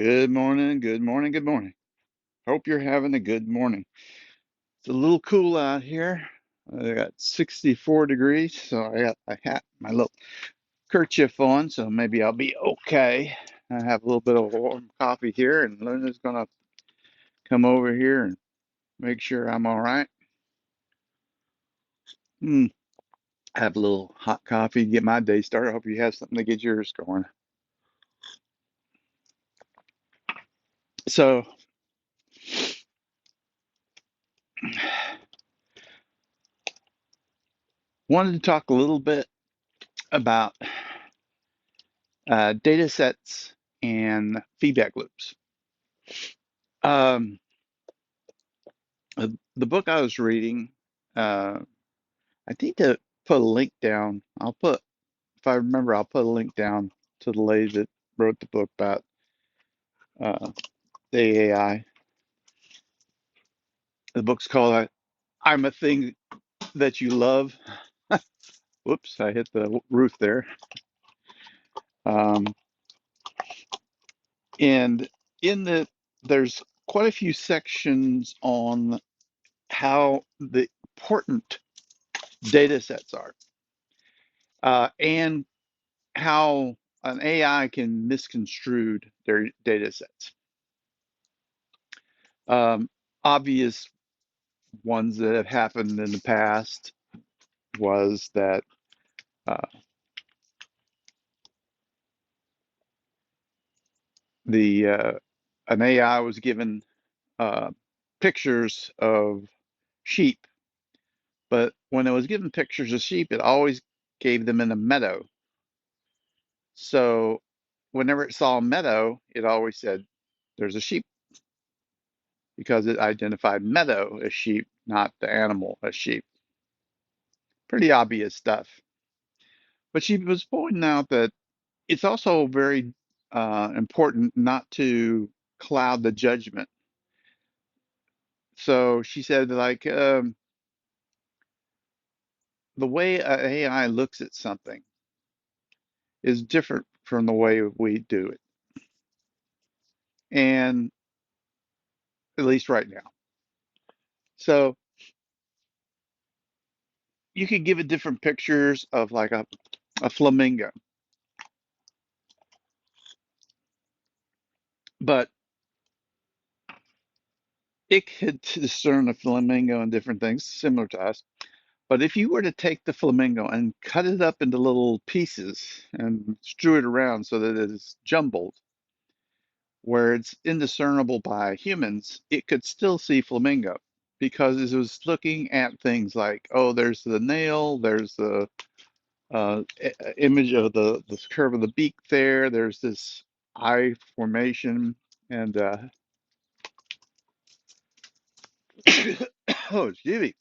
Good morning, good morning, good morning. Hope you're having a good morning. It's a little cool out here. I got 64 degrees, so I got my hat, my little kerchief on, so maybe I'll be okay. I have a little bit of warm coffee here, and Luna's gonna come over here and make sure I'm all right. Mm, have a little hot coffee to get my day started. I hope you have something to get yours going. So, wanted to talk a little bit about data sets and feedback loops. Um, the book I was reading, uh, I need to put a link down. If I remember, I'll put a link down to the lady that wrote the book about uh, the AI. The book's called I'm a Thing That You Love. Whoops, I hit the roof there. Um, and in there's quite a few sections on how the important data sets are, and how an AI can misconstrue their data sets. Um, Obvious ones that have happened in the past was that uh, the an AI was given uh, pictures of sheep, but when it was given pictures of sheep, it always gave them in a meadow. So whenever it saw a meadow, it always said, "There's a sheep," because it identified meadow as sheep, not the animal as sheep. Pretty obvious stuff. But she was pointing out that it's also very important not to cloud the judgment. So she said, like, the way an AI looks at something is different from the way we do it, and at least right now. So you could give it different pictures of like a flamingo, but it could discern a flamingo and different things similar to us. But if you were to take the flamingo and cut it up into little pieces and strew it around so that it is jumbled, where it's indiscernible by humans, it could still see flamingo because it was looking at things like, oh, there's the nail, there's the image of the curve of the beak there, there's this eye formation, and oh, excuse me.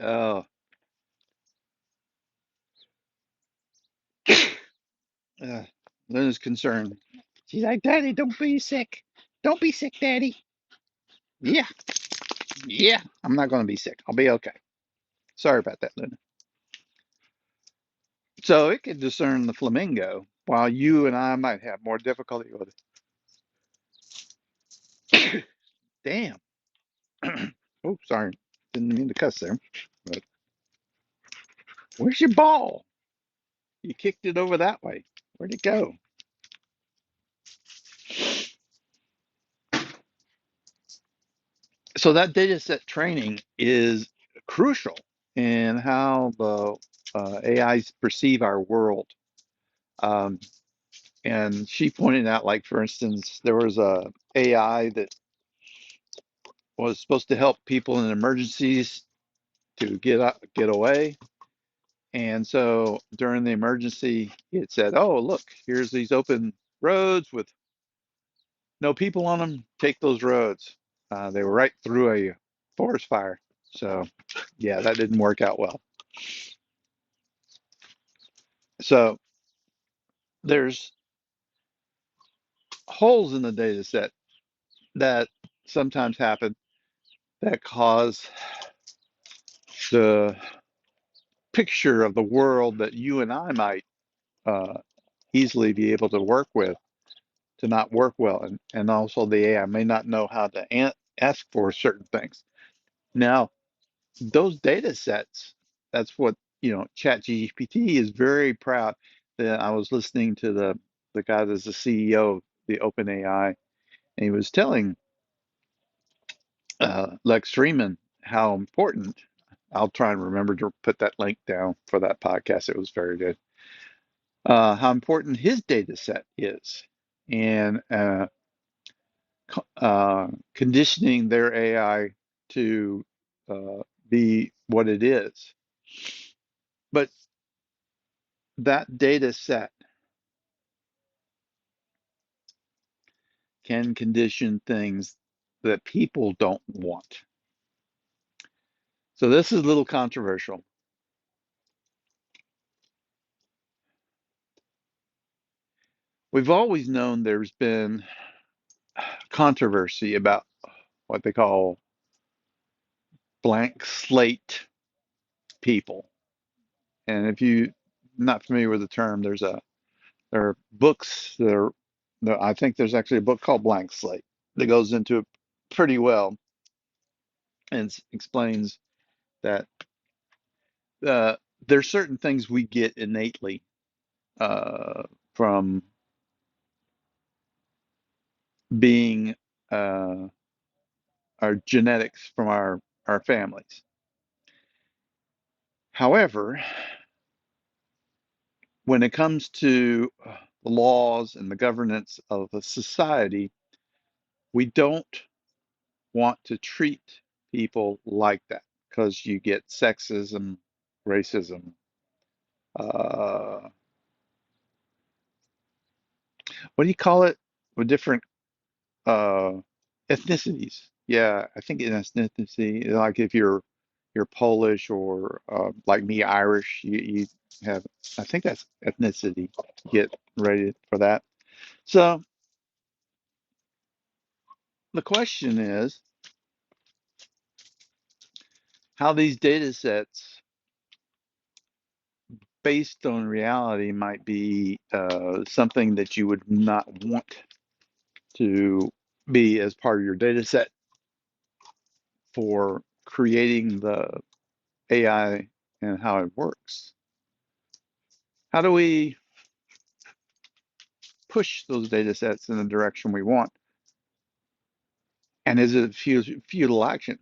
Oh, uh, Luna's concerned. She's like, Daddy, don't be sick. Don't be sick, Daddy. Yeah, yeah, I'm not going to be sick. I'll be okay. Sorry about that, Luna. So it could discern the flamingo, while you and I might have more difficulty with it. Damn. Oh, sorry. Didn't mean to cuss there. But where's your ball? You kicked it over that way. Where'd it go? So that data set training is crucial in how the AIs perceive our world. Um, and she pointed out, like, for instance, there was a AI that was supposed to help people in emergencies to get away. And so during the emergency, it said, "Oh, look, here's these open roads with no people on them. Take those roads." They were right through a forest fire. So, yeah, that didn't work out well. So there's holes in the data set that sometimes happen that cause the picture of the world that you and I might uh, easily be able to work with to not work well, and also the AI may not know how to ask for certain things. Now, those data sets, that's what, ChatGPT is very proud that I was listening to the guy that's the CEO of the OpenAI, and he was telling Lex Freeman how important. I'll try and remember to put that link down for that podcast. It was very good. How important his data set is, and conditioning their AI to be what it is. But that data set can condition things that people don't want. So this is a little controversial. We've always known there's been controversy about what they call blank slate people. And if you're not familiar with the term, there are books that are, no, I think there's actually a book called Blank Slate that goes into it pretty well and explains that uh, there's certain things we get innately from being uh, our genetics from our families. However, when it comes to the laws and the governance of a society, we don't want to treat people like that because you get sexism, racism, uh, what do you call it? With different uh, ethnicities. Yeah, I think in ethnicity, like if you're Polish or like me, Irish, you have, I think that's ethnicity. Get ready for that. So the question is how these data sets based on reality might be something that you would not want to be as part of your data set for creating the AI and how it works. How do we push those data sets in the direction we want? And is it futile action?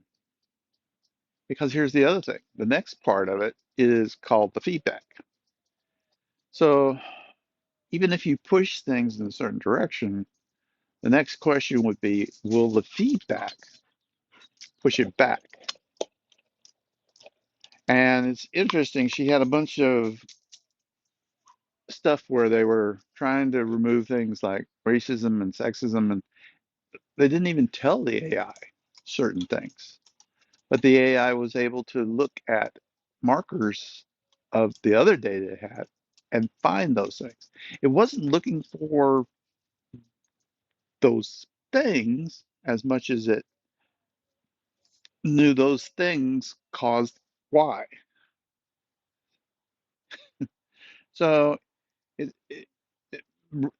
Because here's the other thing. The next part of it is called the feedback. So even if you push things in a certain direction, the next question would be, will the feedback push it back? And it's interesting, she had a bunch of stuff where they were trying to remove things like racism and sexism, and they didn't even tell the AI certain things. But the AI was able to look at markers of the other data it had and find those things. It wasn't looking for those things as much as it knew those things caused why. So it,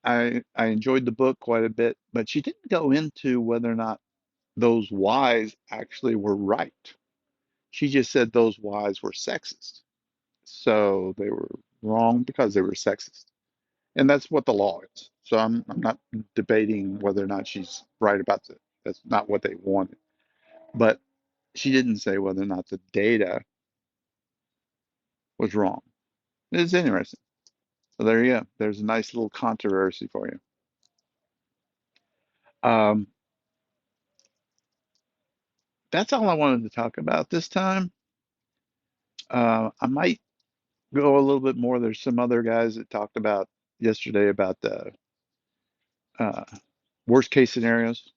I enjoyed the book quite a bit, but she didn't go into whether or not those whys actually were right. She just said those whys were sexist. So they were wrong because they were sexist. And that's what the law is. So I'm not debating whether or not she's right about that. That's not what they wanted. But she didn't say whether or not the data was wrong. It's interesting. So there you go. There's a nice little controversy for you. Um, that's all I wanted to talk about this time. I might go a little bit more. There's some other guys that talked about yesterday about the uh, worst case scenarios.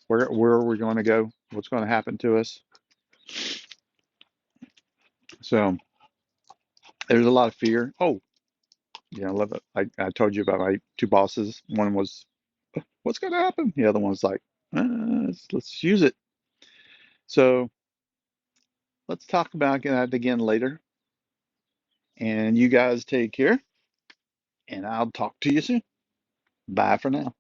Where are we going to go? What's going to happen to us? So there's a lot of fear. Oh, yeah, I love it. I told you about my two bosses. One was, what's going to happen? The other one's like, let's use it. So let's talk about that again later. And you guys take care, and I'll talk to you soon. Bye for now.